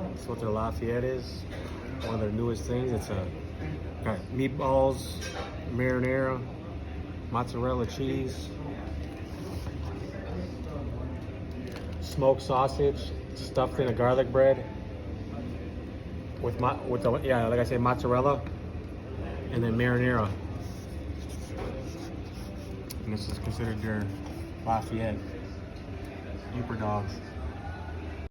That's what their Lafayette is. One of their newest things. It's got meatballs, marinara, mozzarella cheese, smoked sausage stuffed in a garlic bread with yeah, like I said, mozzarella, and then marinara. And this is considered their Lafayette Yooper Dogz.